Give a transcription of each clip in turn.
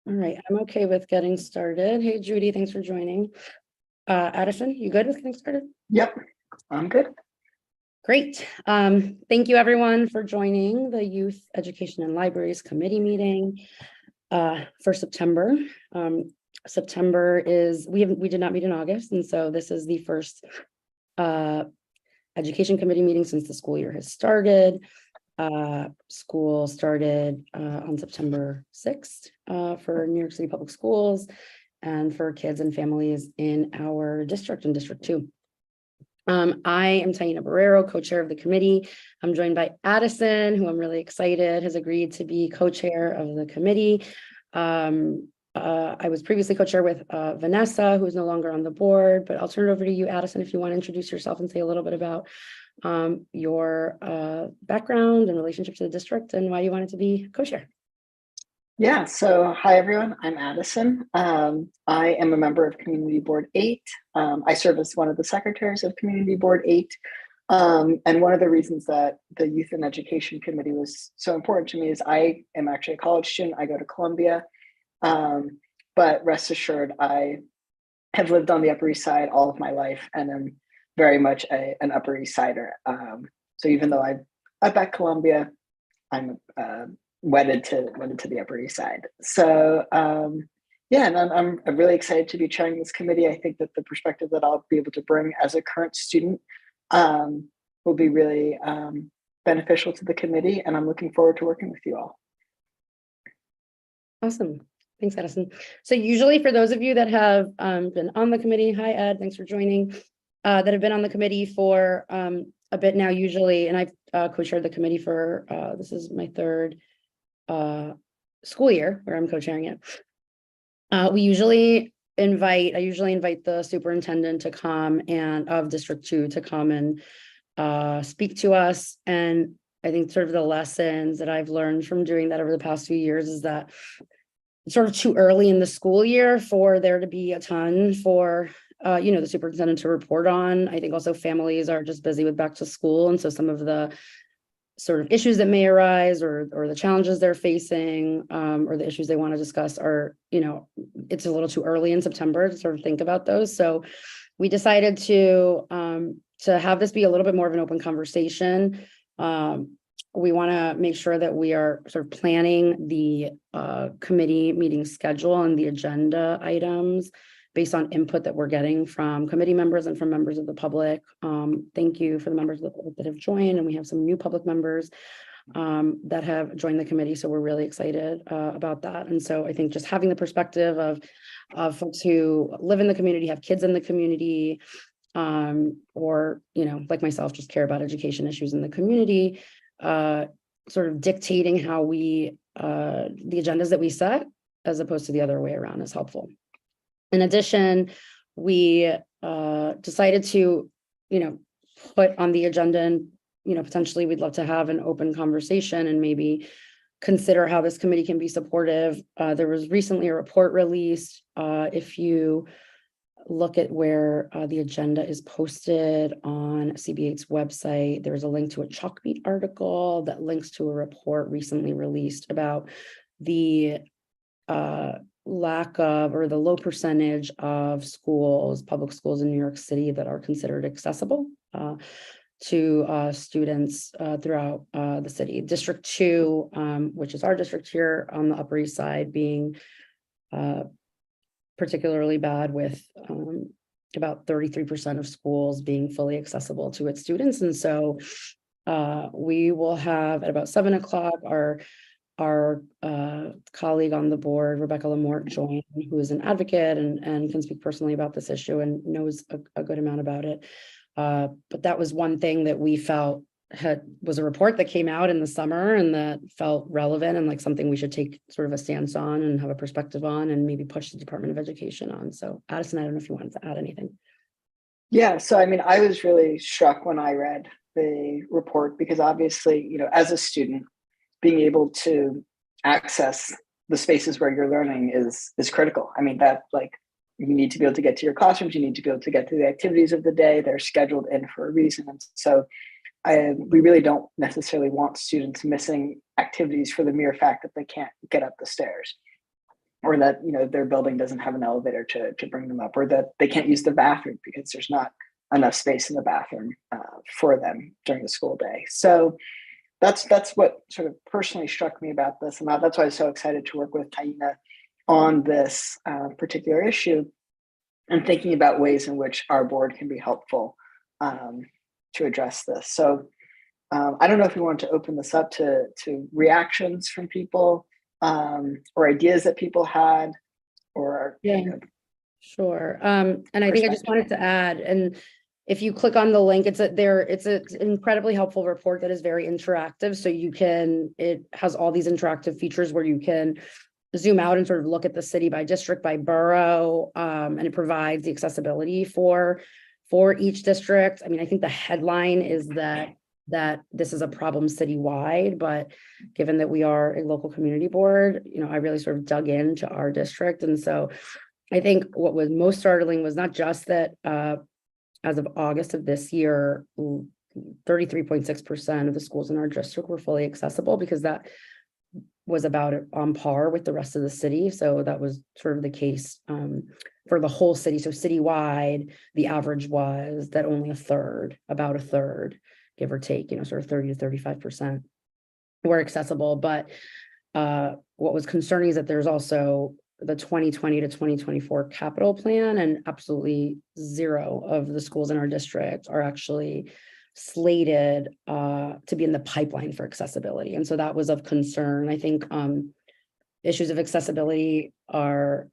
All right, I'm okay with getting started. Hey, Judy, thanks for joining. Addison, you good with getting started? Yep, I'm good. Great. Thank you everyone for joining the Youth Education and Libraries Committee meeting for September. September is, we did not meet in August, and so this is the first Education Committee meeting since the school year has started. School started on September 6th for New York City Public Schools and for kids and families in our district and District 2. I am Taina Barrero, co-chair of the committee. I'm joined by Addison, who I'm really excited has agreed to be co-chair of the committee. I was previously co-chair with Vanessa, who is no longer on the board, but I'll turn it over to you, Addison, if you want to introduce yourself and say a little bit about your background and relationship to the district and why you wanted to be co-chair. Yeah, so hi everyone, I'm Addison. I am a member of Community Board 8. I serve as one of the secretaries of Community Board 8. And one of the reasons that the Youth and Education Committee was so important to me is I am actually a college student. I go to Columbia, but rest assured, I have lived on the Upper East Side all of my life and am very much an Upper East Sider. So even though I'm up at Columbia, I'm wedded to the Upper East Side. So yeah, and I'm really excited to be chairing this committee. I think that the perspective that I'll be able to bring as a current student will be really beneficial to the committee, and I'm looking forward to working with you all. Awesome. Thanks, Addison. So usually for those of you that have been on the committee, hi Ed, thanks for joining, that have been on the committee for a bit now usually, and I've co-chaired the committee for, this is my third school year where I'm co-chairing it. I usually invite the superintendent to come and of District 2 to come and speak to us. And I think sort of the lessons that I've learned from doing that over the past few years is that it's sort of too early in the school year for there to be a ton for the superintendent to report on. I think also families are just busy with back to school. And so some of the sort of issues that may arise or the challenges they're facing or the issues they want to discuss are, it's a little too early in September to sort of think about those. So we decided to have this be a little bit more of an open conversation. We want to make sure that we are sort of planning the committee meeting schedule and the agenda items based on input that we're getting from committee members and from members of the public. Thank you for the members of the public that have joined, and we have some new public members that have joined the committee. So we're really excited about that. And so I think just having the perspective of folks who live in the community, have kids in the community, or, like myself, just care about education issues in the community, sort of dictating how the agendas that we set, as opposed to the other way around, is helpful. In addition, we decided to, put on the agenda and, potentially we'd love to have an open conversation and maybe consider how this committee can be supportive. There was recently a report released. If you look at where the agenda is posted on CB8's website, there's a link to a Chalkbeat article that links to a report recently released about the lack of, or the low percentage of schools, public schools in New York City that are considered accessible to students throughout the city. District 2, which is our district here on the Upper East Side, being particularly bad with about 33% of schools being fully accessible to its students. And so we will have at about 7 o'clock our colleague on the board, Rebecca Lamort, join, who is an advocate and can speak personally about this issue and knows a good amount about it. But that was one thing that we felt was a report that came out in the summer and that felt relevant and like something we should take sort of a stance on and have a perspective on and maybe push the Department of Education on. So Addison, I don't know if you wanted to add anything. Yeah, so I was really struck when I read the report because obviously, as a student, being able to access the spaces where you're learning is critical. That you need to be able to get to your classrooms, you need to be able to get to the activities of the day. They're scheduled in for a reason. And so we really don't necessarily want students missing activities for the mere fact that they can't get up the stairs. or that, you know, their building doesn't have an elevator to bring them up, or that they can't use the bathroom because there's not enough space in the bathroom for them during the school day. So that's what sort of personally struck me about this, and that's why I was so excited to work with Taina on this particular issue, and thinking about ways in which our board can be helpful to address this. So I don't know if we want to open this up to reactions from people or ideas that people had, or Yeah, sure. And I think I just wanted to add, and if you click on the link, it's an incredibly helpful report that is very interactive. So it has all these interactive features where you can zoom out and sort of look at the city by district, by borough, and it provides the accessibility for each district. I mean, I think the headline is that this is a problem citywide, but given that we are a local community board, you know, I really sort of dug into our district. And so I think what was most startling was not just that as of August of this year, 33.6% of the schools in our district were fully accessible, because that was about on par with the rest of the city. So that was sort of the case for the whole city. So citywide, the average was that only about a third, give or take, you know, sort of 30 to 35% were accessible. But what was concerning is that there's also the 2020 to 2024 capital plan, and absolutely zero of the schools in our district are actually slated to be in the pipeline for accessibility. And so that was of concern. I think issues of accessibility are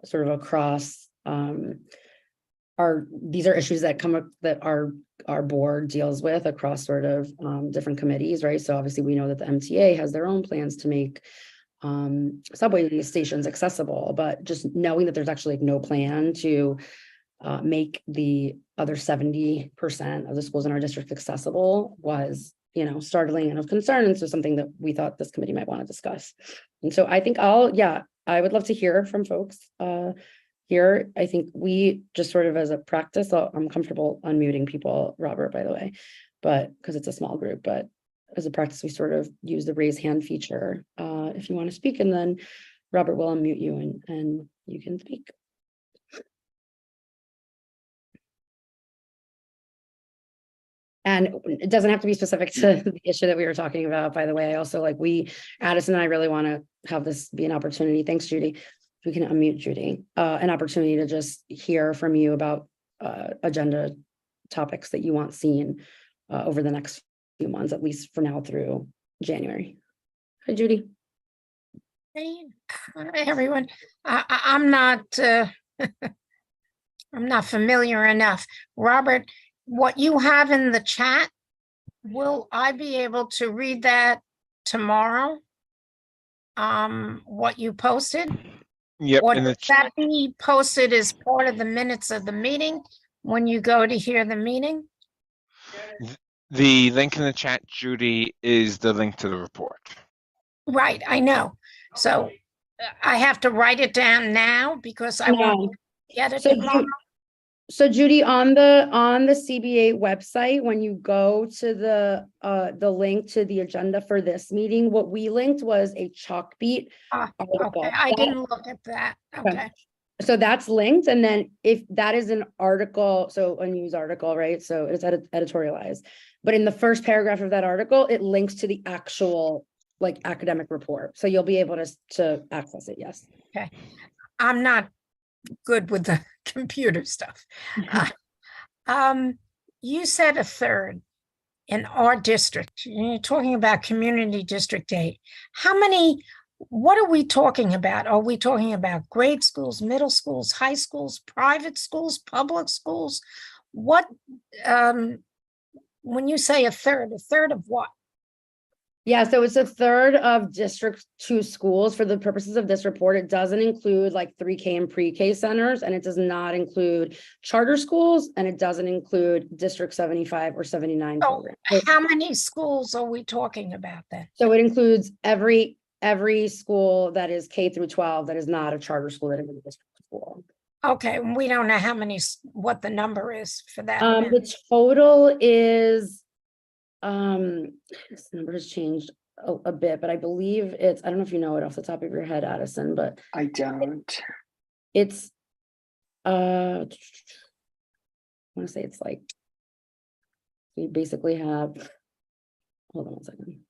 sort of across these are issues that come up that our board deals with across sort of different committees, right? So obviously we know that the MTA has their own plans to make subway stations accessible, but just knowing that there's actually no plan to make the other 70% of the schools in our district accessible was, you know, startling and of concern. And so something that we thought this committee might want to discuss. And so I think I would love to hear from folks here. I think we just sort of as a practice, I'm comfortable unmuting people, Robert, by the way, but because it's a small group, but as a practice, we sort of use the raise hand feature if you want to speak, and then Robert will unmute you and you can speak. And it doesn't have to be specific to the issue that we were talking about, by the way. I also Addison and I really want to have this be an opportunity. Thanks, Judy. We can unmute Judy, an opportunity to just hear from you about agenda topics that you want seen over the next few months, at least for now through January. Hi, Judy. Hey, everyone. I'm not I'm not familiar enough. Robert, what you have in the chat, will I be able to read that tomorrow? What you posted? Yep. Or does that be posted as part of the minutes of the meeting when you go to hear the meeting? The link in the chat, Judy, is the link to the report. Right, I know. So I have to write it down now because I want to get it tomorrow. So Judy, on the CB8 website, when you go to the link to the agenda for this meeting, what we linked was a Chalkbeat article. Okay, I didn't look at that. Okay. So that's linked, and then if that is an article, so a news article, right? So it's editorialized, but in the first paragraph of that article, it links to the actual academic report. So you'll be able to access it. Yes. Okay. I'm not good with the computer stuff. You said a third in our district. You're talking about Community District 8. What are we talking about? Are we talking about grade schools, middle schools, high schools, private schools, public schools? What, when you say a third of what? Yeah, so it's a third of District 2 schools. For the purposes of this report, it doesn't include 3K and pre-K centers, and it does not include charter schools, and it doesn't include District 75 or 79 programs. So how many schools are we talking about then? So it includes every school that is K through 12 that is not a charter school, that is a district school. Okay, we don't know what the number is for that. The total is this number has changed. a bit, but I believe I don't know if you know it off the top of your head, Addison, but I don't. it's, I want to say it's like, we basically have, hold on one second.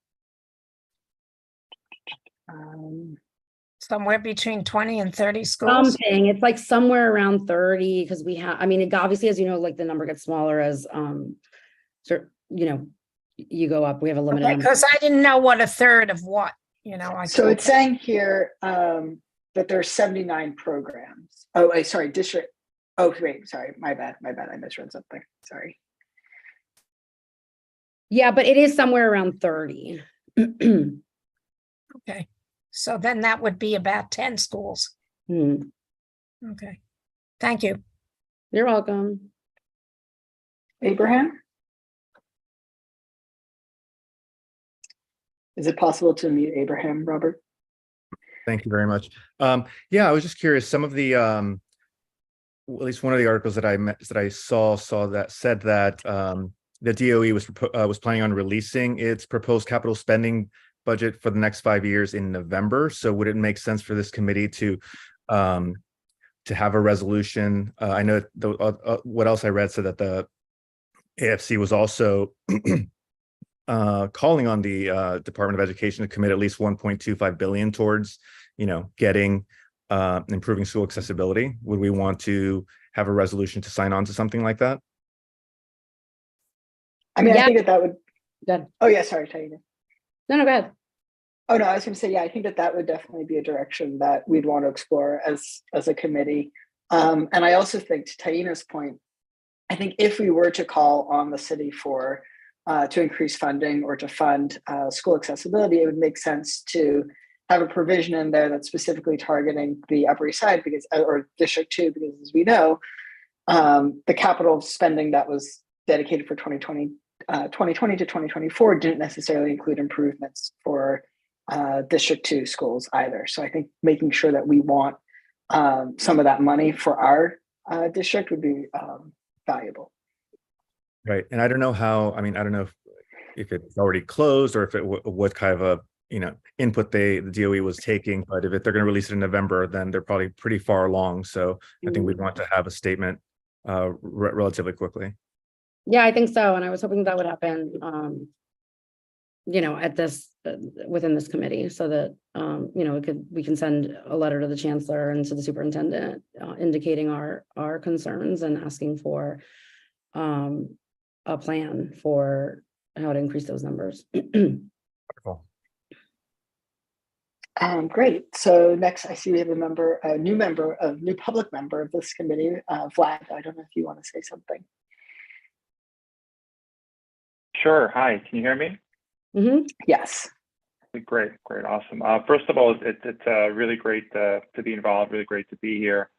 Somewhere between 20 and 30 schools. Something, it's like somewhere around 30, because we have, I mean, it obviously, as you know, like the number gets smaller as, you go up, we have a limited number. Because I didn't know what a third of what, So it's saying here that there's 79 programs. Oh, sorry, district. Oh, wait, sorry, my bad. I misread something. Sorry. Yeah, but it is somewhere around 30. Okay. So then that would be about 10 schools. Hmm. Okay. Thank you. You're welcome. Abraham? Is it possible to mute Abraham, Robert? Thank you very much. Yeah, I was just curious. Some of the, at least one of the articles that I saw that said that the DOE was planning on releasing its proposed capital spending budget for the next 5 years in November. So would it make sense for this committee to have a resolution? I know what else I read said that the AFC was also calling on the Department of Education to commit at least 1.25 billion towards, getting improving school accessibility. Would we want to have a resolution to sign on to something like that? I mean, Yeah. I think that would. Good. Oh yeah, sorry, Taina. No, go ahead. Oh no, I was going to say, yeah, I think that would definitely be a direction that we'd want to explore as a committee. And I also think, to Taina's point, I think if we were to call on the city for to increase funding or to fund school accessibility, it would make sense to have a provision in there that's specifically targeting the Upper East Side or District 2, because as we know, the capital spending that was dedicated for 2020 to 2024 didn't necessarily include improvements for District 2 schools either. So I think making sure that we want some of that money for our district would be valuable. Right. And I don't know how, I don't know if it's already closed or if what kind of a, input the DOE was taking, but if they're going to release it in November, then they're probably pretty far along. So I think we'd want to have a statement relatively quickly. Yeah, I think so. And I was hoping that would happen, at this, within this committee, so that, we can send a letter to the chancellor and to the superintendent, indicating our concerns and asking for a plan for how to increase those numbers. Wonderful. Great. So next, I see we have a new public member of this committee, Vlad. I don't know if you want to say something. Sure. Hi. Can you hear me? Mm-hmm. Yes. Great. Awesome. First of all, it's really great to be involved. Really great to be here.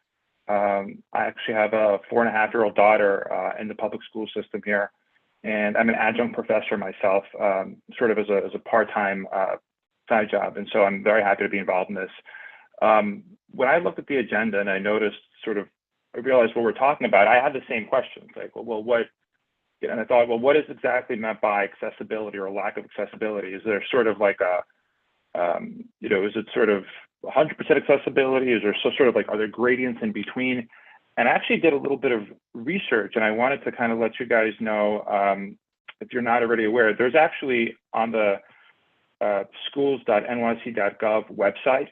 I actually have a 4.5-year-old daughter in the public school system here, and I'm an adjunct professor myself, sort of as a part-time side job, and so I'm very happy to be involved in this. When I looked at the agenda and I noticed, I realized what we're talking about, I had the same questions, like, well, what? And I thought, well, what is exactly meant by accessibility or lack of accessibility? Is there sort of like is it sort of 100% accessibility? Is there are there gradients in between? And I actually did a little bit of research, and I wanted to kind of let you guys know, if you're not already aware, there's actually on the schools.nyc.gov website.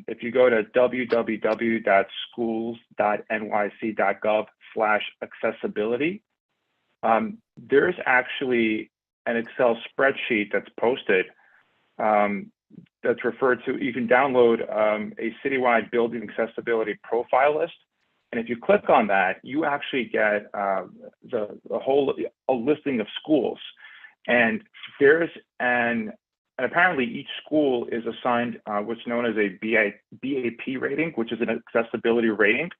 If you go to www.schools.nyc.gov/accessibility, there's actually an Excel spreadsheet that's posted that's referred to. You can download a citywide building accessibility profile list. And if you click on that, you actually get a listing of schools. And and apparently each school is assigned what's known as a BAP rating, which is an accessibility rating,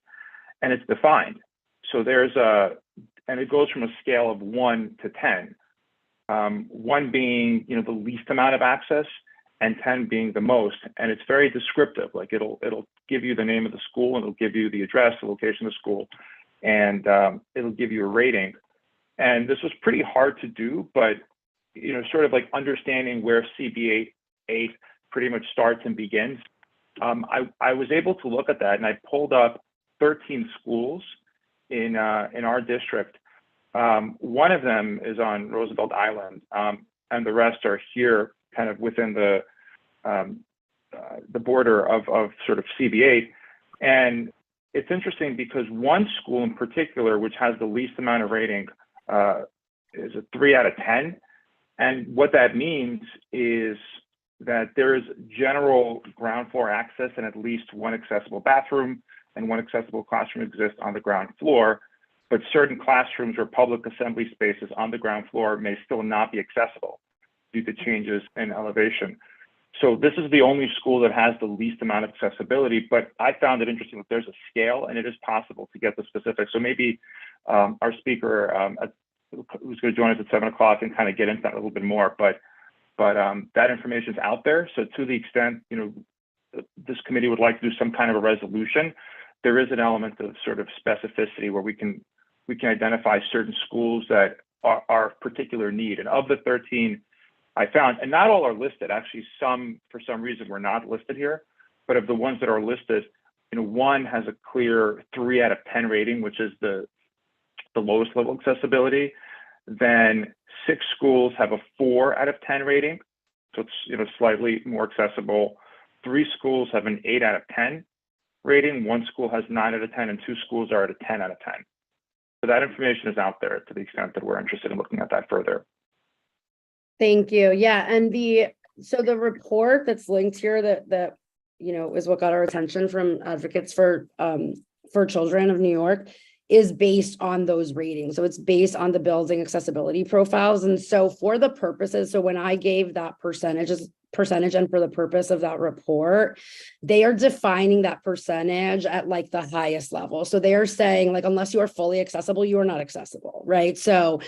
and it's defined. So and it goes from a scale of 1 to 10, 1 being the least amount of access, and 10 being the most. And it's very descriptive. Like it'll give you the name of the school, and it'll give you the address, the location of the school, and it'll give you a rating. And this was pretty hard to do, but sort of like understanding where CB8 pretty much starts and begins. I was able to look at that, and I pulled up 13 schools in our district. One of them is on Roosevelt Island, and the rest are here, kind of within the border of sort of CB8. And it's interesting because one school in particular, which has the least amount of rating, is a 3 out of 10. And what that means is that there is general ground floor access and at least one accessible bathroom and one accessible classroom exists on the ground floor, but certain classrooms or public assembly spaces on the ground floor may still not be accessible due to changes in elevation. So this is the only school that has the least amount of accessibility, but I found it interesting that there's a scale and it is possible to get the specifics. So maybe our speaker who's going to join us at 7 o'clock and kind of get into that a little bit more, but that information is out there. So to the extent, this committee would like to do some kind of a resolution, there is an element of sort of specificity where we can identify certain schools that are of particular need. And of the 13 I found, and not all are listed, actually some, for some reason, were not listed here, but of the ones that are listed, one has a clear 3 out of 10 rating, which is the lowest level accessibility. Then 6 schools have a 4 out of 10 rating, so it's slightly more accessible. 3 schools have an 8 out of 10 rating. 1 school has 9 out of 10, and 2 schools are at a 10 out of 10. So that information is out there to the extent that we're interested in looking at that further. Thank you. Yeah, and so the report that's linked here that is what got our attention from Advocates for Children of New York is based on those ratings. So it's based on the building accessibility profiles. And so for the purposes, so when I gave that percentage and for the purpose of that report, they are defining that percentage at like the highest level. So they are saying like, unless you are fully accessible, you are not accessible, right? So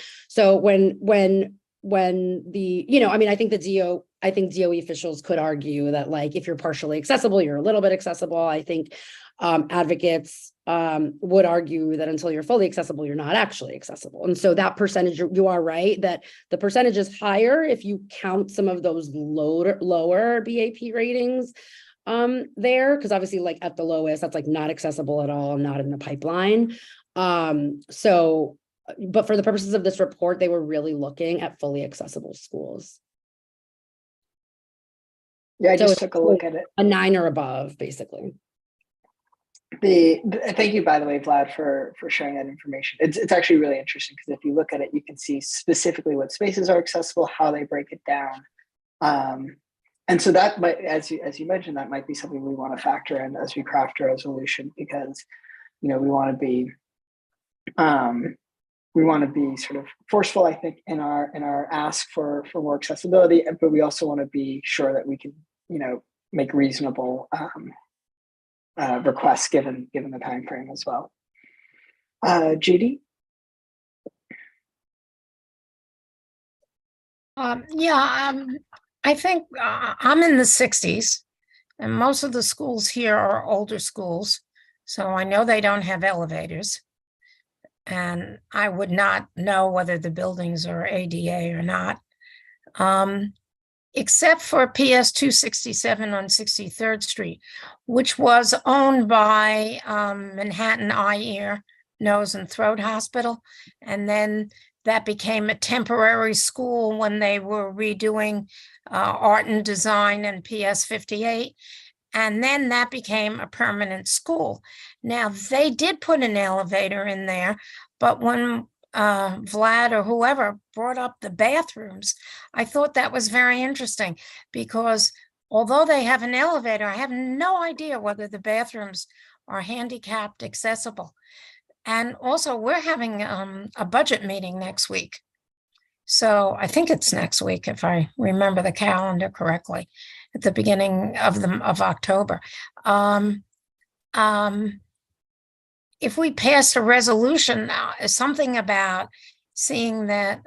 when I think DOE officials could argue that like, if you're partially accessible, you're a little bit accessible. I think advocates would argue that until you're fully accessible, you're not actually accessible. And so that percentage, you are right, that the percentage is higher if you count some of those lower BAP ratings there, because obviously like at the lowest, that's like not accessible at all, not in the pipeline. But for the purposes of this report, they were really looking at fully accessible schools. Yeah, I just took a look at it. A 9 or above, basically. Thank you, by the way, Vlad, for sharing that information. It's actually really interesting because if you look at it, you can see specifically what spaces are accessible, how they break it down. And so that might, as you mentioned, that might be something we want to factor in as we craft a resolution, because we want to be sort of forceful, I think, in our ask for more accessibility, but we also want to be sure that we can, make reasonable requests given the time frame as well. Judy? I think I'm in the 60s, and most of the schools here are older schools, so I know they don't have elevators. And I would not know whether the buildings are ADA or not, except for PS 267 on 63rd Street, which was owned by Manhattan Eye, Ear, Nose and Throat Hospital. And then that became a temporary school when they were redoing art and design and PS 58. And then that became a permanent school. Now, they did put an elevator in there, but when Vlad or whoever brought up the bathrooms, I thought that was very interesting, because although they have an elevator, I have no idea whether the bathrooms are handicapped accessible. And also, we're having a budget meeting next week. So I think it's next week, if I remember the calendar correctly, at the beginning of October. If we pass a resolution, something about seeing that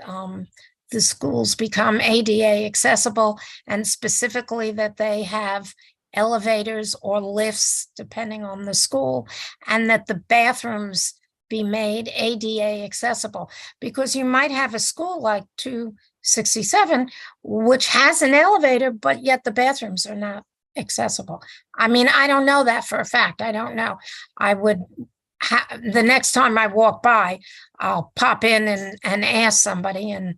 the schools become ADA accessible, and specifically that they have elevators or lifts, depending on the school, and that the bathrooms be made ADA accessible, because you might have a school like 267, which has an elevator, but yet the bathrooms are not accessible. I mean, I don't know that for a fact. I don't know. I would, the next time I walk by, I'll pop in and ask somebody and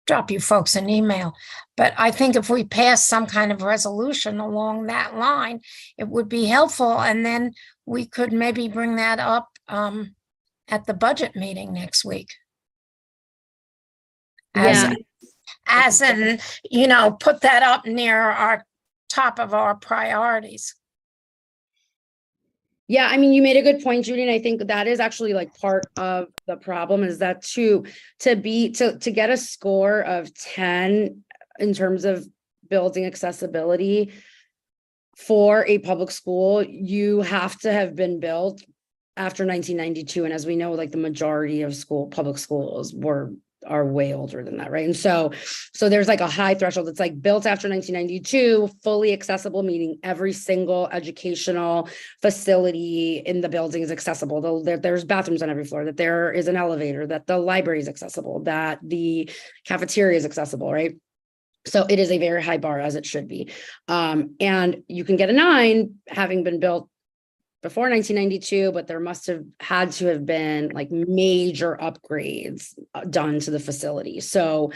drop you folks an email. But I think if we pass some kind of resolution along that line, it would be helpful. And then we could maybe bring that up at the budget meeting next week. Yeah. As in, you know, put that up near our top of our priorities. Yeah, I mean, you made a good point, Judy, and I think that is actually like part of the problem is that to get a score of 10 in terms of building accessibility for a public school, you have to have been built after 1992. And as we know, like the majority of public schools are way older than that, right? And so there's like a high threshold. It's like built after 1992, fully accessible, meaning every single educational facility in the building is accessible. There's bathrooms on every floor, that there is an elevator, that the library is accessible, that the cafeteria is accessible, right? So it is a very high bar, as it should be. And you can get a 9 having been built before 1992, but there must have had to have been like major upgrades done to the facility. So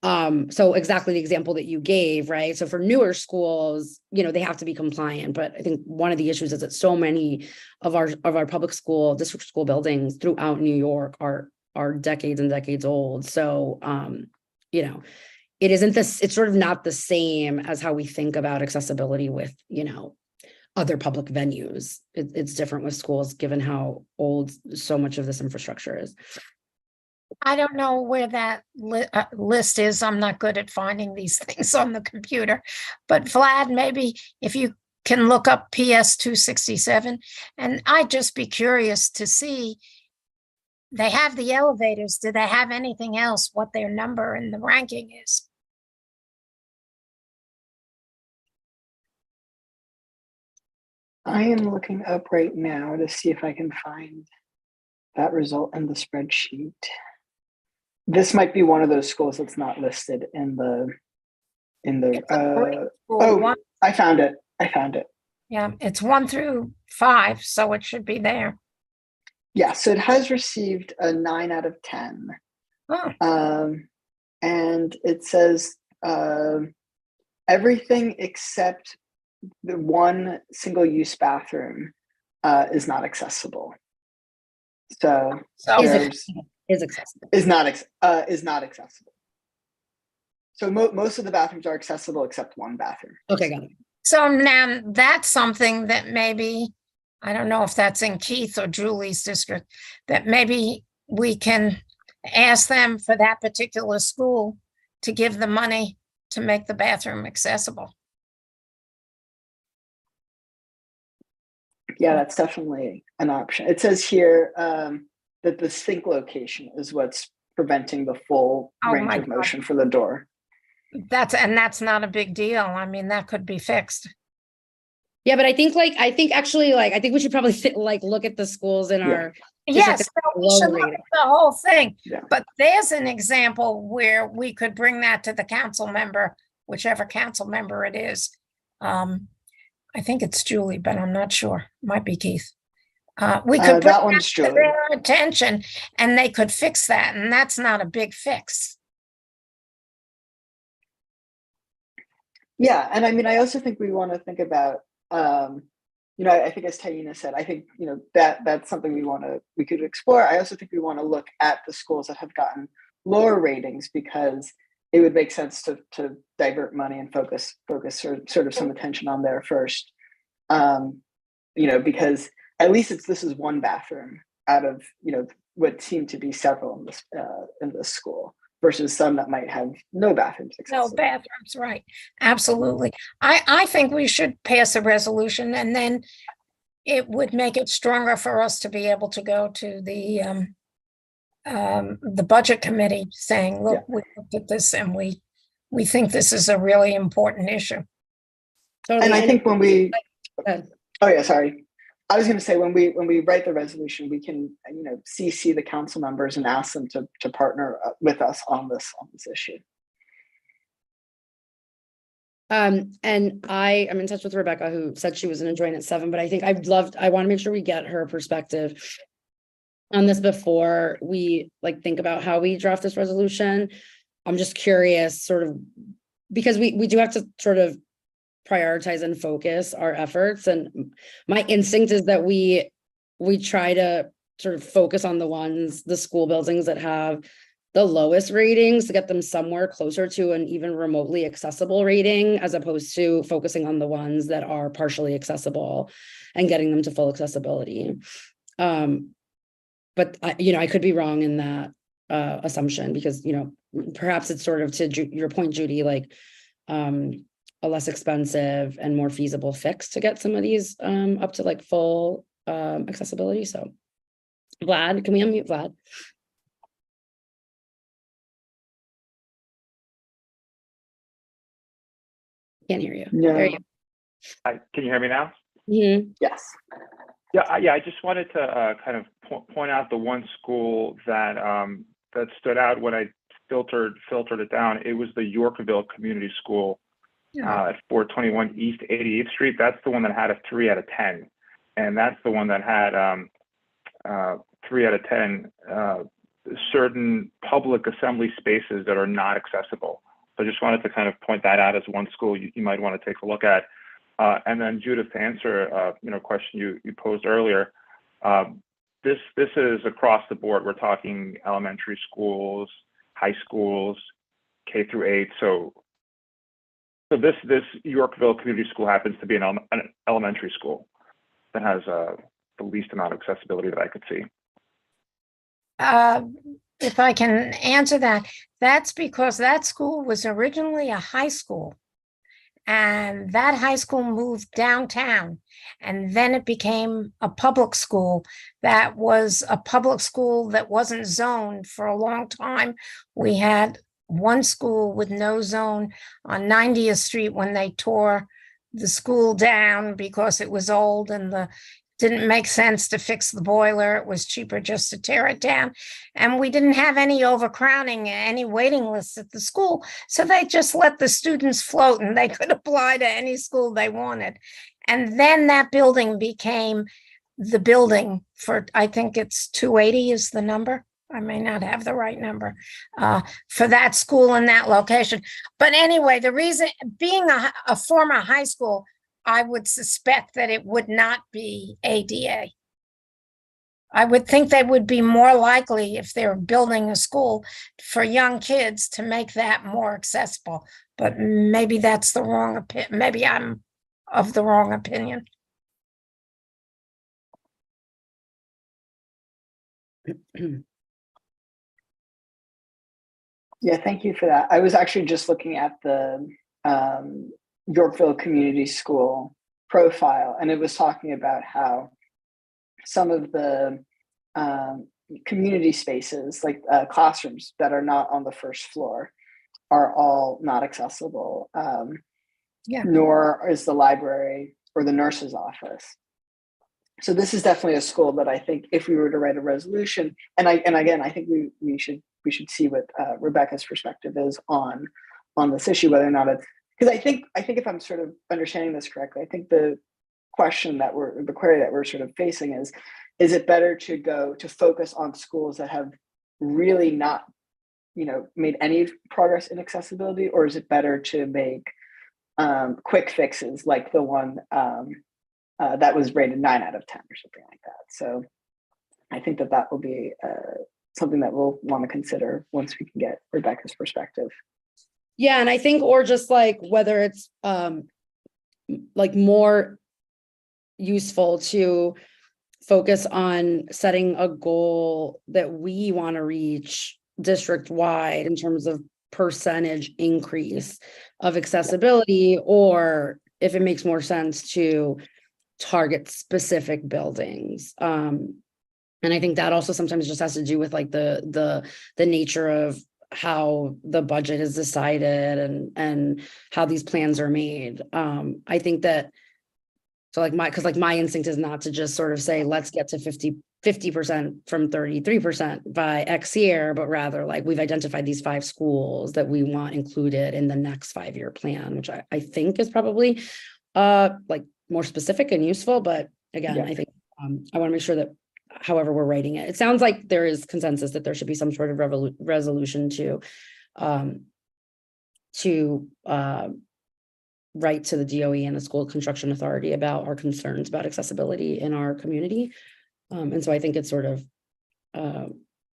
exactly the example that you gave, right? So for newer schools, you know, they have to be compliant, but I think one of the issues is that so many of our public school, district school buildings throughout New York are decades and decades old. So, you know, it's sort of not the same as how we think about accessibility with, you know, other public venues. It's different with schools, given how old so much of this infrastructure is. I don't know where that list is. I'm not good at finding these things on the computer. But Vlad, maybe if you can look up PS 267, and I'd just be curious to see, they have the elevators. Do they have anything else, what their number in the ranking is? I am looking up right now to see if I can find that result in the spreadsheet. This might be one of those schools that's not listed in the I found it. Yeah, it's 1 through 5, so it should be there. Yeah, so it has received a 9 out of 10. Oh. And it says everything except the one single-use bathroom is not accessible. So is accessible. Is not accessible. So most of the bathrooms are accessible except one bathroom. Okay, got it. So now that's something that maybe, I don't know if that's in Keith or Julie's district, that maybe we can ask them for that particular school to give the money to make the bathroom accessible. Yeah, that's definitely an option. It says here that the sink location is what's preventing the full range of motion for the door. That's not a big deal. I mean, that could be fixed. Yeah, but I think we should probably look at the schools in our yes, so we should look at the whole thing. Yeah. But there's an example where we could bring that to the council member, whichever council member it is. I think it's Julie, but I'm not sure. Might be Keith. We could bring that to their attention, and they could fix that, and that's not a big fix. Yeah, and I mean, I also think we want to think about, you know, I think as Taina said, I think, you know, that's something we could explore. I also think we want to look at the schools that have gotten lower ratings, because it would make sense to divert money and focus sort of some attention on there first. You know, because at least this is one bathroom out of, you know, what seem to be several in this school, versus some that might have no bathrooms accessible. No bathrooms, right? Absolutely. I think we should pass a resolution, and then it would make it stronger for us to be able to go to the budget committee saying, look, we looked at this and we think this is a really important issue. And I think when we, oh yeah, sorry. I was going to say, when we write the resolution, we can, CC the council members and ask them to partner with us on this issue. And I am in touch with Rebecca, who said she was going to join at 7, but I think I want to make sure we get her perspective on this before we think about how we draft this resolution. I'm just curious, sort of, because we do have to sort of prioritize and focus our efforts. And my instinct is that we try to sort of focus on the school buildings that have the lowest ratings to get them somewhere closer to an even remotely accessible rating, as opposed to focusing on the ones that are partially accessible and getting them to full accessibility. But I could be wrong in that assumption, because, perhaps it's sort of, to your point, Judy, a less expensive and more feasible fix to get some of these up to full accessibility. So Vlad, can we unmute Vlad? Can't hear you. No. There you go. Can you hear me now? Mhm. Yes. Yeah, I just wanted to kind of point out the one school that that stood out when I filtered it down. It was the Yorkville Community School at 421 East 88th Street. That's the one that had a 3 out of 10, and that's the one that had 3 out of 10 certain public assembly spaces that are not accessible. So I just wanted to kind of point that out as one school you might want to take a look at. And then Judith, to answer a question you posed earlier, this is across the board. We're talking elementary schools, high schools, K through 8. So this Yorkville Community School happens to be an elementary school that has the least amount of accessibility that I could see. If I can answer that, that's because that school was originally a high school. And that high school moved downtown, and then it became a public school that was a public school that wasn't zoned for a long time. We had one school with no zone on 90th Street when they tore the school down because it was old and didn't make sense to fix the boiler. It was cheaper just to tear it down. And we didn't have any overcrowding, any waiting lists at the school. So they just let the students float and they could apply to any school they wanted. And then that building became the building for, I think it's 280 is the number. I may not have the right number for that school in that location. But anyway, the reason, being a former high school, I would suspect that it would not be ADA. I would think they would be more likely, if they're building a school for young kids, to make that more accessible. But maybe that's the wrong opinion. Maybe I'm of the wrong opinion. Yeah, thank you for that. I was actually just looking at the Yorkville Community School profile, and it was talking about how some of the community spaces, like classrooms that are not on the first floor, are all not accessible. Nor is the library or the nurse's office. So this is definitely a school that I think, if we were to write a resolution, and again, I think we should see what Rebecca's perspective is on this issue, whether or not it's, because I think if I'm sort of understanding this correctly, I think the query that we're sort of facing is it better to focus on schools that have really not, made any progress in accessibility, or is it better to make quick fixes like the one that was rated 9 out of 10 or something like that? So I think that will be something that we'll want to consider once we can get Rebecca's perspective. Yeah, and I think, or just whether it's more useful to focus on setting a goal that we want to reach district-wide in terms of percentage increase of accessibility, or if it makes more sense to target specific buildings. And I think that also sometimes just has to do with the nature of how the budget is decided and how these plans are made. I think that So like my instinct is not to just sort of say, let's get to 50% from 33% by X year, but rather like we've identified these 5 schools that we want included in the next 5-year plan, which I think is probably like more specific and useful. But again, Yeah. I think I want to make sure that however we're writing it, it sounds like there is consensus that there should be some sort of resolution to write to the DOE and the school construction authority about our concerns about accessibility in our community. And so I think it's sort of, and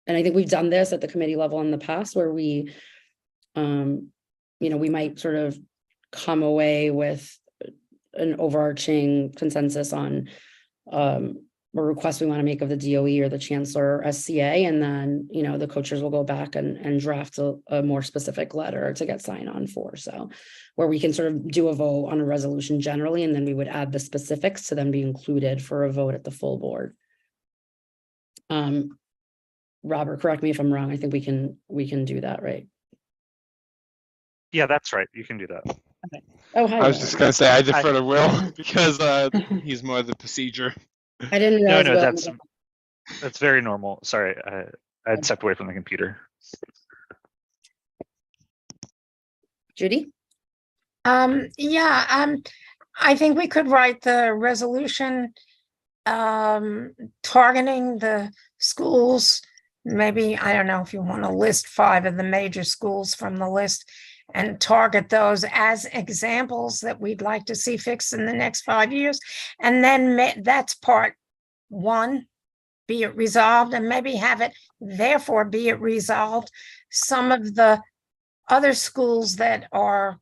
I think we've done this at the committee level in the past where we, we might sort of come away with an overarching consensus on a request we want to make of the DOE or the chancellor or SCA, and then, the coaches will go back and draft a more specific letter to get sign on for. So where we can sort of do a vote on a resolution generally, and then we would add the specifics to then be included for a vote at the full board. Robert, correct me if I'm wrong. I think we can do that, right? Yeah, that's right. You can do that. Okay. Oh, hi. I was Will. just gonna say I defer to Will because he's more the procedure. I didn't realize. No, Will- that's very normal. Sorry, I had stepped away from the computer. Judy? Yeah, I think we could write the resolution targeting the schools. Maybe, I don't know if you want to list 5 of the major schools from the list and target those as examples that we'd like to see fixed in the next 5 years. And then that's part 1, be it resolved, and maybe have it, therefore, be it resolved. Some of the other schools that are,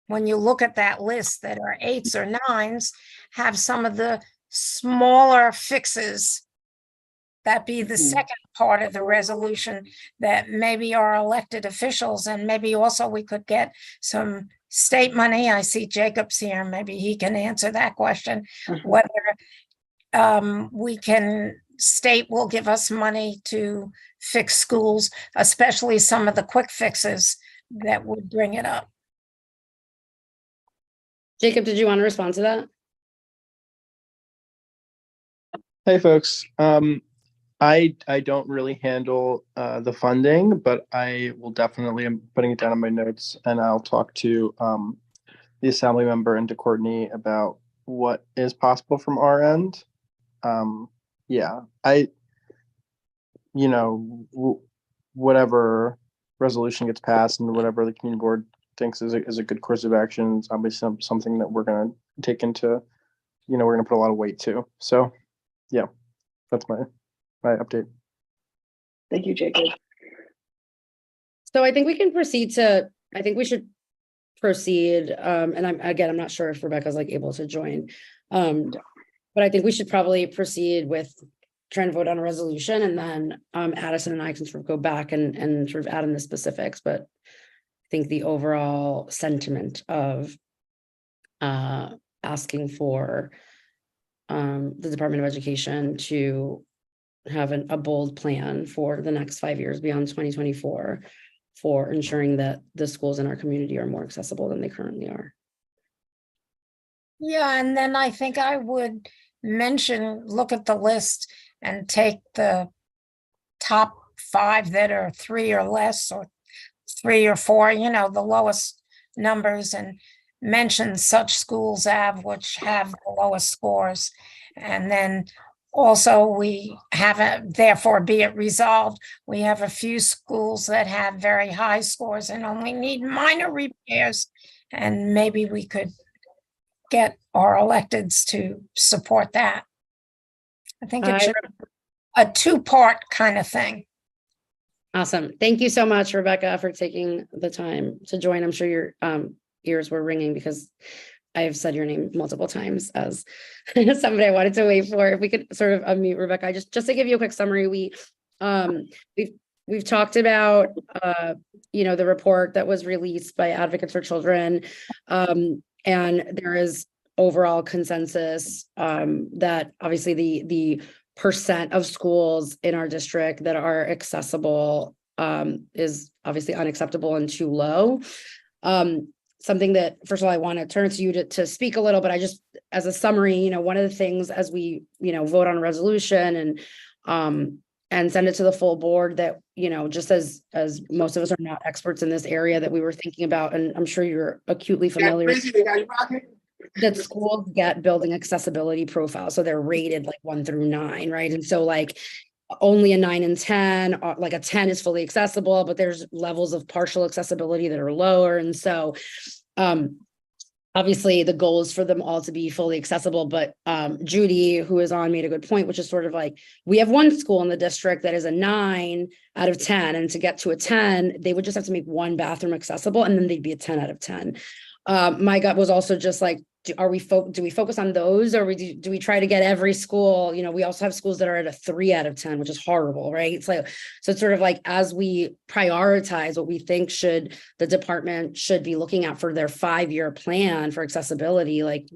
when you look at that list, that are 8s or 9s, have some of the smaller fixes. That be the second part of the resolution, that maybe our elected officials, and maybe also we could get some state money. I see Jacob's here, maybe he can answer that question, whether we can, state will give us money to fix schools, especially some of the quick fixes that would bring it up. Jacob, did you want to respond to that? Hey folks, I don't really handle the funding, but I will definitely, I'm putting it down in my notes, and I'll talk to the assembly member and to Courtney about what is possible from our end. Yeah, whatever resolution gets passed and whatever the community board thinks is a good course of action is obviously something that we're going to take into, we're going to put a lot of weight to. So yeah, that's my update. Thank you, Jacob. So I think we can proceed I think we should proceed. And I'm not sure if Rebecca's like able to join. But I think we should probably proceed with trying to vote on a resolution, and then Addison and I can sort of go back and sort of add in the specifics. But I think the overall sentiment of asking for the Department of Education to have a bold plan for the next 5 years beyond 2024 for ensuring that the schools in our community are more accessible than they currently are. Yeah, and then I think I would mention, look at the list and take the top 5 that are 3 or less, or 3 or 4, the lowest numbers, and mention such schools which have the lowest scores. And then also we have therefore be it resolved, we have a few schools that have very high scores and only need minor repairs, and maybe we could get our electeds to support that. I think it should be a 2-part kind of thing. Awesome. Thank you so much, Rebecca, for taking the time to join. I'm sure your ears were ringing because I've said your name multiple times as somebody I wanted to wait for. If we could sort of unmute Rebecca, just to give you a quick summary, we've talked about the report that was released by Advocates for Children, and there is overall consensus that obviously the percent of schools in our district that are accessible is obviously unacceptable and too low. something that, first of all, I want to turn to you to speak a little, but I just, as a summary, you know, one of the things as we, you know, vote on a resolution and send it to the full board that, you know, just as most of us are not experts in this area that we were thinking about, and I'm sure you're acutely familiar that schools get building accessibility profiles. So they're rated like 1 through 9, right? And so like only a 9 and 10, like a 10 is fully accessible, but there's levels of partial accessibility that are lower. And so obviously the goal is for them all to be fully accessible, but Judy, who is on, made a good point, which is sort of like, we have one school in the district that is a 9 out of 10, and to get to a 10, they would just have to make one bathroom accessible, and then they'd be a 10 out of 10. My gut was also just like, do we focus on those, or do we try to get every school? You know, we also have schools that are at a 3 out of 10, which is horrible, right? It's like, so it's sort of like, as we prioritize what we think the department should be looking at for their 5-year plan for accessibility, like,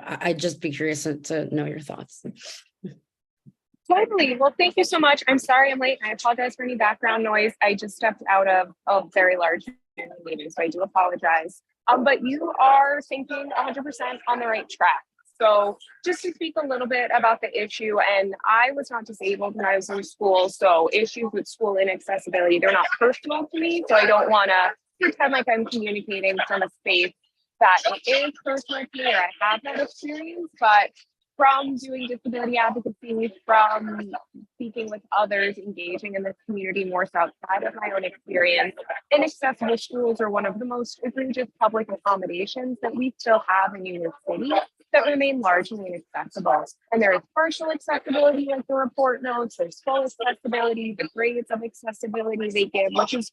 I'd just be curious to know your thoughts. Totally. Well, thank you so much. I'm sorry I'm late. I apologize for any background noise. I just stepped out of a very large meeting, so I do apologize. But you are thinking 100% on the right track. So just to speak a little bit about the issue, and I was not disabled when I was in school, so issues with school inaccessibility, they're not personal to me, so I don't want to pretend like I'm communicating from a space that it is personal to me or I have that experience, but from doing disability advocacy, from speaking with others, engaging in the community more so outside of my own experience, inaccessible schools are one of the most egregious public accommodations that we still have in New York City that remain largely inaccessible. And there is partial accessibility, like the report notes, there's full accessibility, the grades of accessibility they give, which is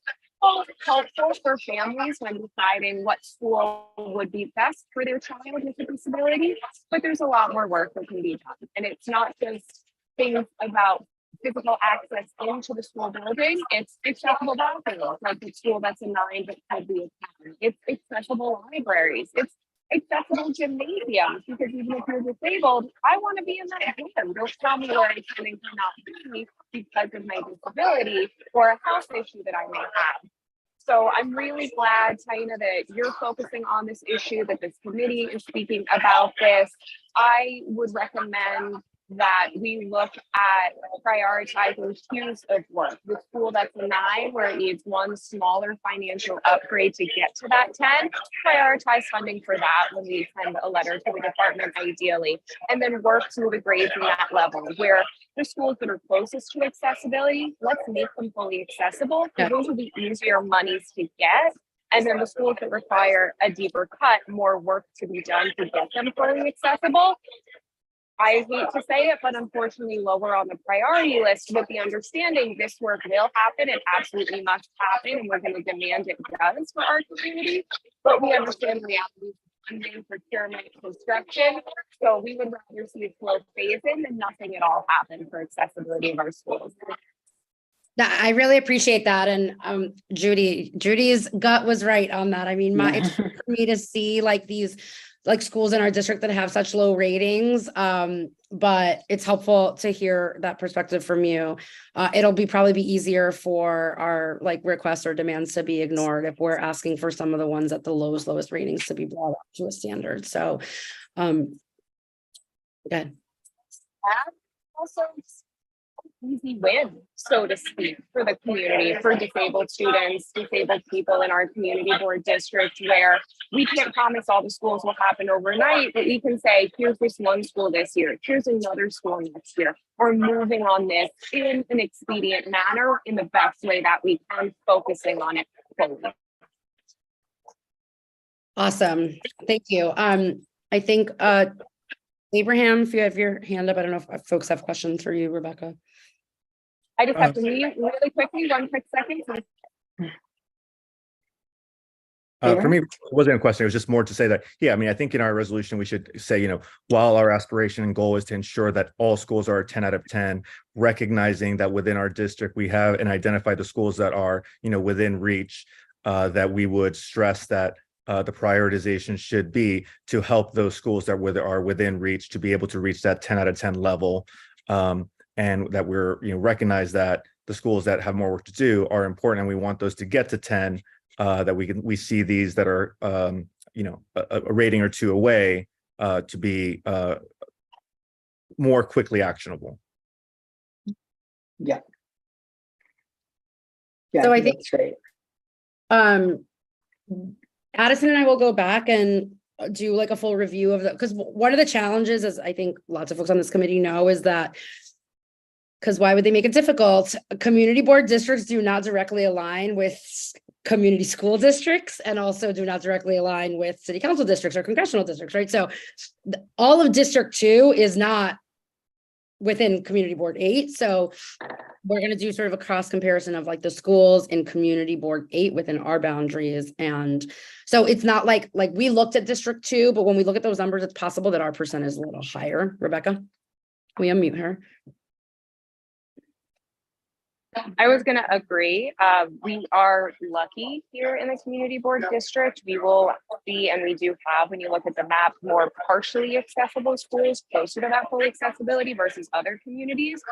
helpful for families when deciding what school would be best for their child with a disability, but there's a lot more work that can be done. And it's not just things about physical access into the school building, it's accessible bathrooms, like the school that's a 9 but could be a 10. It's accessible libraries, it's accessible gymnasiums, because even if you're disabled, I want to be in that gym. Don't tell me where I can and cannot be because of my disability or a health issue that I may have. So I'm really glad, Taina, that you're focusing on this issue, that this committee is speaking about this. I would recommend that we look at prioritizing tiers of work. The school that's a 9, where it needs one smaller financial upgrade to get to that 10, prioritize funding for that when we send a letter to the department, ideally, and then work through the grades in that level, where the schools that are closest to accessibility, let's make them fully accessible, because those will be easier monies to get. And then the schools that require a deeper cut, more work to be done to get them fully accessible, I hate to say it, but unfortunately lower on the priority list, with the understanding this work will happen. It absolutely must happen, and we're going to demand it does for our community. But we understand the reality of funding, procurement, construction. So we would rather see a slow phase in than nothing at all happen for accessibility of our schools. I really appreciate that. And Judy's gut was right on that. I mean, it's hard for me to see like these schools in our district that have such low ratings. But it's helpful to hear that perspective from you. It'll probably be easier for our requests or demands to be ignored if we're asking for some of the ones at the lowest ratings to be brought up to a standard. So, good. Also, easy win, so to speak, for the community, for disabled students, disabled people in our community board district, where we can't promise all the schools will happen overnight, but we can say, here's this one school this year, here's another school next year. We're moving on this in an expedient manner, in the best way that we can, focusing on it fully. Awesome. Thank you. I think Abraham, if you have your hand up, I don't know if folks have questions for you, Rebecca. I just have to mute really quickly, 1 quick second. For me, it wasn't a question. It was just more to say that, yeah, I mean, I think in our resolution, we should say, you know, while our aspiration and goal is to ensure that all schools are 10 out of 10, recognizing that within our district, we have and identify the schools that are, you know, within reach, that we would stress that the prioritization should be to help those schools that are within reach to be able to reach that 10 out of 10 level. And that we're, you know, recognize that the schools that have more work to do are important, and we want those to get to 10 that we see these that are, you know, a rating or two away to be more quickly actionable. Yeah. Yeah, So I think that's great. Addison and I will go back and do like a full review of the, because one of the challenges, as I think lots of folks on this committee know, is that, because why would they make it difficult? Community board districts do not directly align with community school districts, and also do not directly align with city council districts or congressional districts, right? So all of District 2 is not within Community Board 8. So we're going to do sort of a cross comparison of like the schools in Community Board 8 within our boundaries. And so it's not like we looked at District 2, but when we look at those numbers, it's possible that our percent is a little higher. Rebecca, we unmute her. I was going to agree. We are lucky here in the community board district. We will see, and we do have, when you look at the map, more partially accessible schools closer to that full accessibility versus other communities.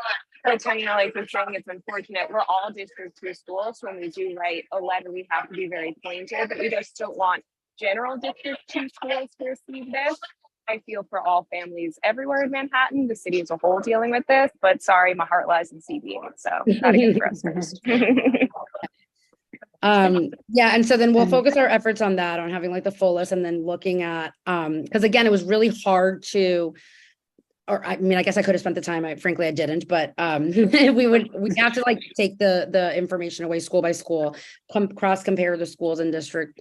So Tanya, like you're saying, it's unfortunate. We're all District 2 schools. So when we do write a letter, we have to be very pointed, but we just don't want general District 2 schools to receive this. I feel for all families everywhere in Manhattan, the city as a whole dealing with this, but sorry, my heart lies in CB8, so gotta get through us first. Yeah, and so then we'll focus our efforts on that, on having like the full list, and then looking at, because again, it was really hard to, or I mean, I guess I could have spent the time, frankly, I didn't, but we have to like take the information away school by school, cross compare the schools in district,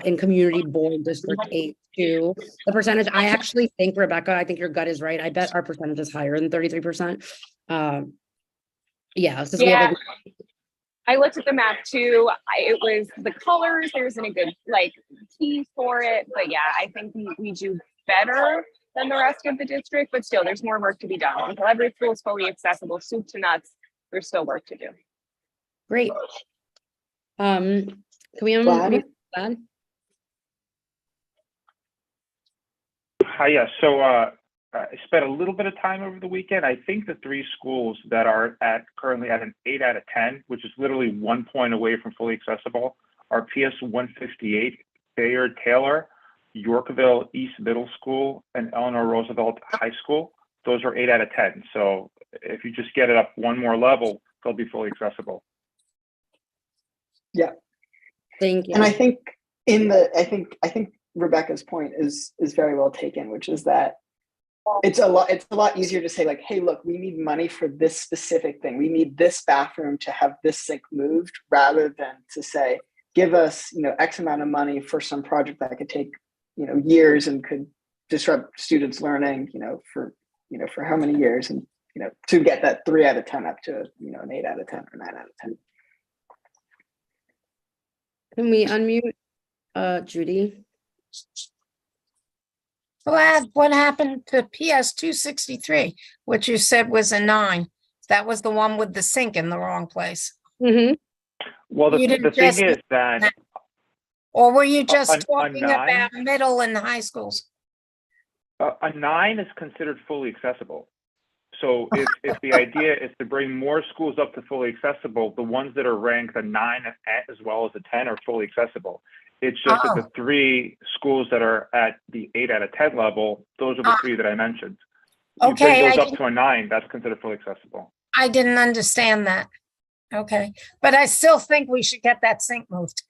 in community board District 8 to the percentage. I actually think, Rebecca, I think your gut is right. I bet our percentage is higher than 33%. Yeah. So we have like, I looked at the map too. It was the colors. There isn't a good like key for it, but yeah, I think we do better than the rest of the district, but still there's more work to be done. Until every school is fully accessible, soup to nuts, there's still work to do. great. Can we Vlad? Vlad? Hi, yeah. So I spent a little bit of time over the weekend. I think the 3 schools that are currently at an 8 out of 10, which is literally 1 point away from fully accessible, are PS 158, Bayard Taylor, Yorkville East Middle School, and Eleanor Roosevelt High School. Those are 8 out of 10. So if you just get it up one more level, they'll be fully accessible. Yeah. Thank you. And I think I think Rebecca's point is very well taken, which is that it's a lot easier to say like, hey, look, we need money for this specific thing. We need this bathroom to have this sink moved, rather than to say, give us, you know, X amount of money for some project that could take, you know, years and could disrupt students' learning, for how many years, and, you know, to get that 3 out of 10 up to, you know, an 8 out of 10 or 9 out of 10. Can we unmute Judy? Vlad, what happened to PS 263, which you said was a 9? That was the one with the sink in the wrong place. Mm-hmm. Well, the thing is that, or were you just a talking 9? about middle and high schools? A 9 is considered fully accessible. So if the idea is to bring more schools up to fully accessible, the ones that are ranked a 9 as well as a 10 are fully accessible. It's just that the 3 schools that are at the 8 out of 10 level, those are the 3 that I mentioned. You bring those up to a 9, that's considered fully accessible. I didn't understand that. Okay, but I still think we should get that sink moved.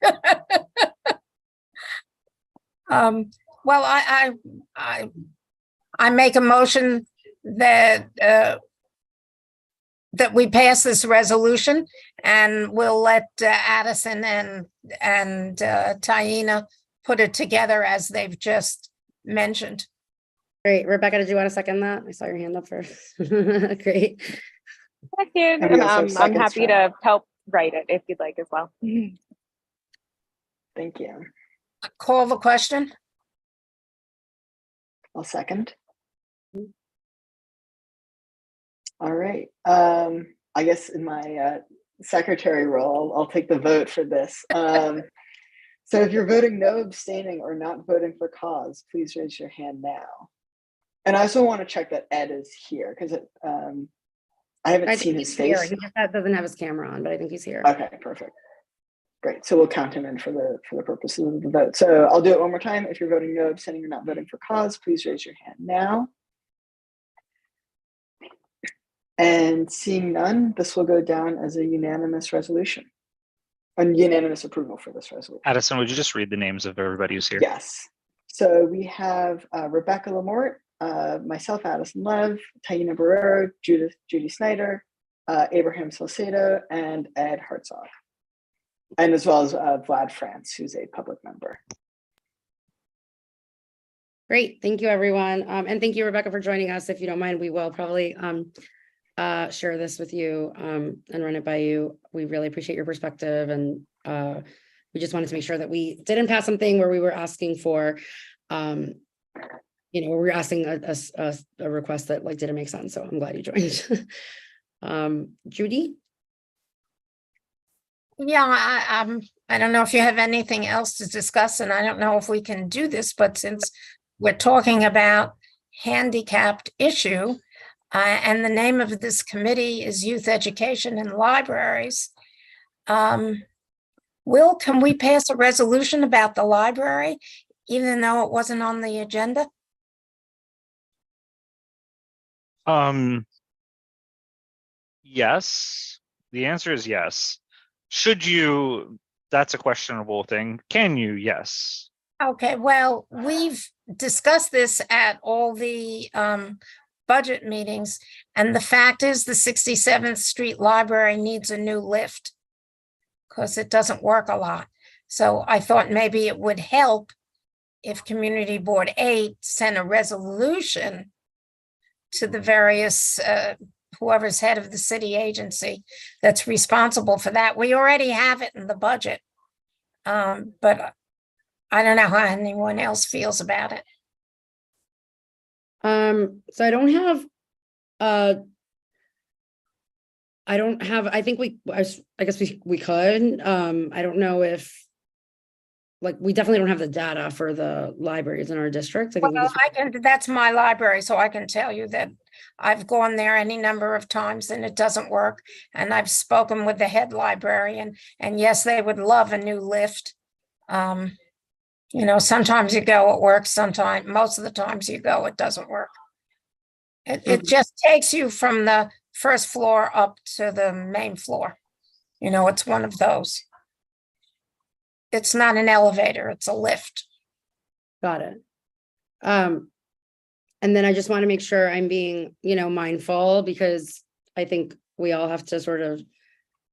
Well, I make a motion that that we pass this resolution, and we'll let Addison and Taina put it together as they've just mentioned. Great. Rebecca, did you want to second that? I saw your hand up first. Great. Second, and I'm happy to help write it if you'd like as well. Thank you. Call the question. I'll second. All right. I guess in my secretary role, I'll take the vote for this. So if you're voting no, abstaining, or not voting for cause, please raise your hand now. And I also want to check that Ed is here, because I haven't seen his face. He just doesn't have his camera on, but I think he's here. Okay, perfect. Great. So we'll count him in for the purposes of the vote. So I'll do it one more time. If you're voting no, abstaining, or not voting for cause, please raise your hand now. And seeing none, this will go down as a unanimous resolution. A unanimous approval for this resolution. Addison, would you just read the names of everybody who's here? Yes. So we have Rebecca Lamort, myself, Addison Lev, Taina Barrero, Judy Snyder, Abraham Salcedo, and Ed Hartzog. And as well as Vlad France, who's a public member. Great, thank you, everyone. And thank you, Rebecca, for joining us. If you don't mind, we will probably share this with you and run it by you. We really appreciate your perspective, and we just wanted to make sure that we didn't pass something where we were asking for, where we were asking a request that like didn't make sense. So I'm glad you joined. Judy? Yeah, I don't know if you have anything else to discuss, and I don't know if we can do this, but since we're talking about handicapped issue, and the name of this committee is Youth Education and Libraries. Will, can we pass a resolution about the library, even though it wasn't on the agenda? Yes. The answer is yes. Should you? That's a questionable thing. Can you? Yes. Okay, well, we've discussed this at all the budget meetings, and the fact is the 67th Street Library needs a new lift because it doesn't work a lot. So I thought maybe it would help if Community Board 8 sent a resolution to the various whoever's head of the city agency that's responsible for that. We already have it in the budget, but I don't know how anyone else feels about it. So I don't have, I think I guess we could, I don't know if, like, we definitely don't have the data for the libraries in our district. Well, that's my library, so I can tell you that I've gone there any number of times and it doesn't work. And I've spoken with the head librarian, and yes, they would love a new lift. Sometimes you go, it works. Most of the times you go, it doesn't work. It just takes you from the first floor up to the main floor. It's one of those. It's not an elevator, it's a lift. Got it. And then I just want to make sure I'm being, mindful, because I think we all have to sort of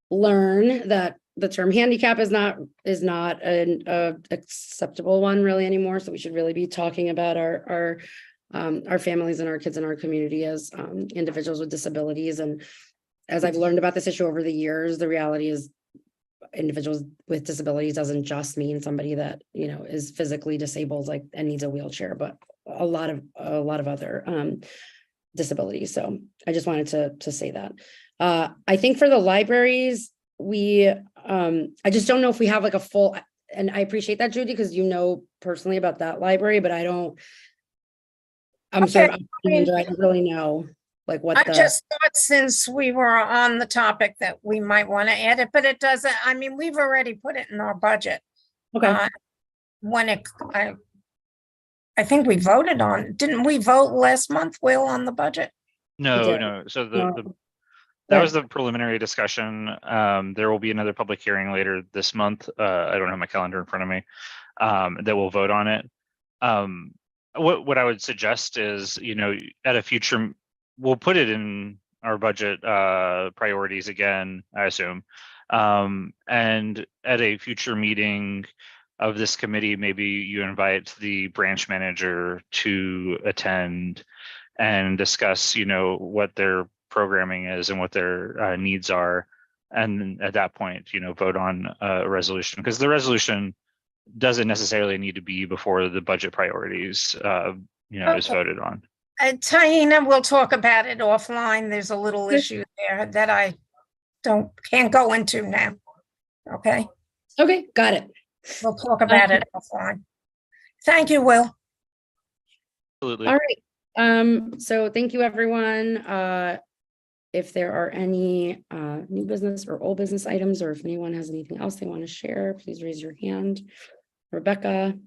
learn that the term handicap is not an acceptable one really anymore. So we should really be talking about our families and our kids in our community as individuals with disabilities. And as I've learned about this issue over the years, the reality is individuals with disabilities doesn't just mean somebody that is physically disabled and needs a wheelchair, but a lot of other disabilities. So I just wanted to say that. I think for the libraries, I just don't know if we have like a full, and I appreciate that, Judy, because personally about that library, but I don't really know what I just thought, since we were on the topic, that we might want to add it, but it doesn't. I mean, we've already put it in our budget. Okay. I think we voted on, didn't we vote last month, Will, on the budget? No. So that was the preliminary discussion. There will be another public hearing later this month. I don't have my calendar in front of me. That we'll vote on it. What I would suggest is, at a future, we'll put it in our budget priorities again, I assume. And at a future meeting of this committee, maybe you invite the branch manager to attend and discuss, what their programming is and what their needs are. And at that point, vote on a resolution, because the resolution doesn't necessarily need to be before the budget priorities, is voted on. Taina, we'll talk about it offline. There's a little issue there that I can't go into now. Okay. Okay, got it. We'll talk about it offline. Thank you, Will. Absolutely. All right. So thank you, everyone. if there are any new business or old business items, or if anyone has anything else they want to share, please raise your hand. Rebecca.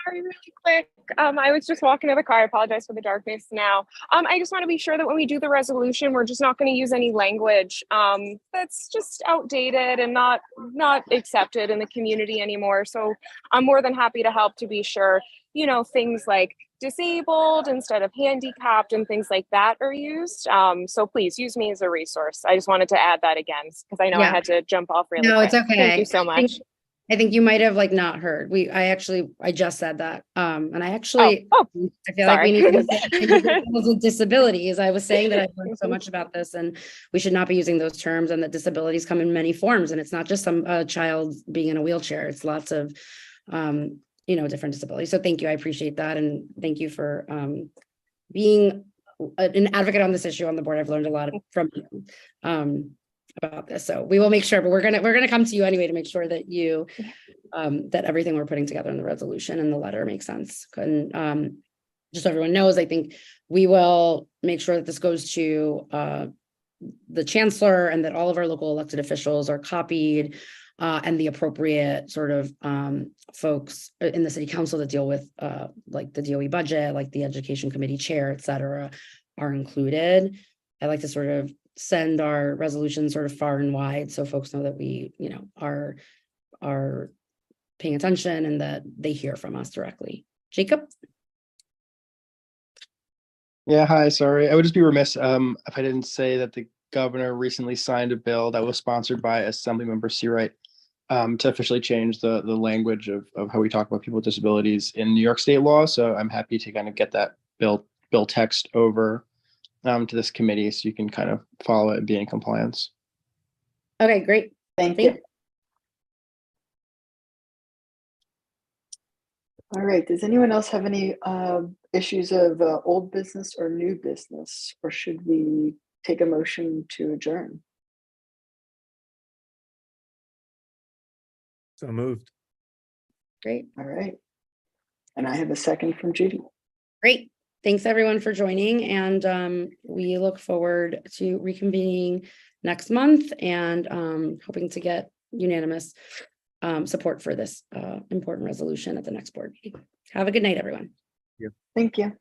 Sorry, really quick. I was just walking to the car. I apologize for the darkness now. I just want to be sure that when we do the resolution, we're just not going to use any language that's just outdated and not accepted in the community anymore. So I'm more than happy to help to be sure, you know, things like disabled instead of handicapped and things like that are used. So please use me as a resource. I just wanted to add that again because I know I had to jump off really quick. It's okay. Thank you so much. I think you might have like not heard. I just said that. And I actually, I feel like we need to say with disabilities. I was saying that I've learned so much about this, and we should not be using those terms, and that disabilities come in many forms. And it's not just some child being in a wheelchair. It's lots of, you know, different disabilities. So thank you. I appreciate that. And thank you for being an advocate on this issue on the board. I've learned a lot from you. About this, so we will make sure, but we're gonna come to you anyway to make sure that you that everything we're putting together in the resolution and the letter makes sense. And just so everyone knows, I think we will make sure that this goes to the chancellor, and that all of our local elected officials are copied, and the appropriate sort of folks in the city council that deal with like the DOE budget, like the education committee chair, et cetera, are included. I like to sort of send our resolution sort of far and wide, so folks know that we, you know, are paying attention and that they hear from us directly. Jacob? Yeah, hi, sorry. I would just be remiss if I didn't say that the governor recently signed a bill that was sponsored by Assemblymember Seawright to officially change the language of how we talk about people with disabilities in New York state law. So I'm happy to kind of get that bill text over to this committee so you can kind of follow it and be in compliance. Okay, great. Thank you. All right, does anyone else have any issues of old business or new business, or should we take a motion to adjourn? So moved. Great. All right. And I have a second from Judy. Great. Thanks everyone for joining, and we look forward to reconvening next month and hoping to get unanimous support for this important resolution at the next board meeting. Have a good night, everyone. Thank you.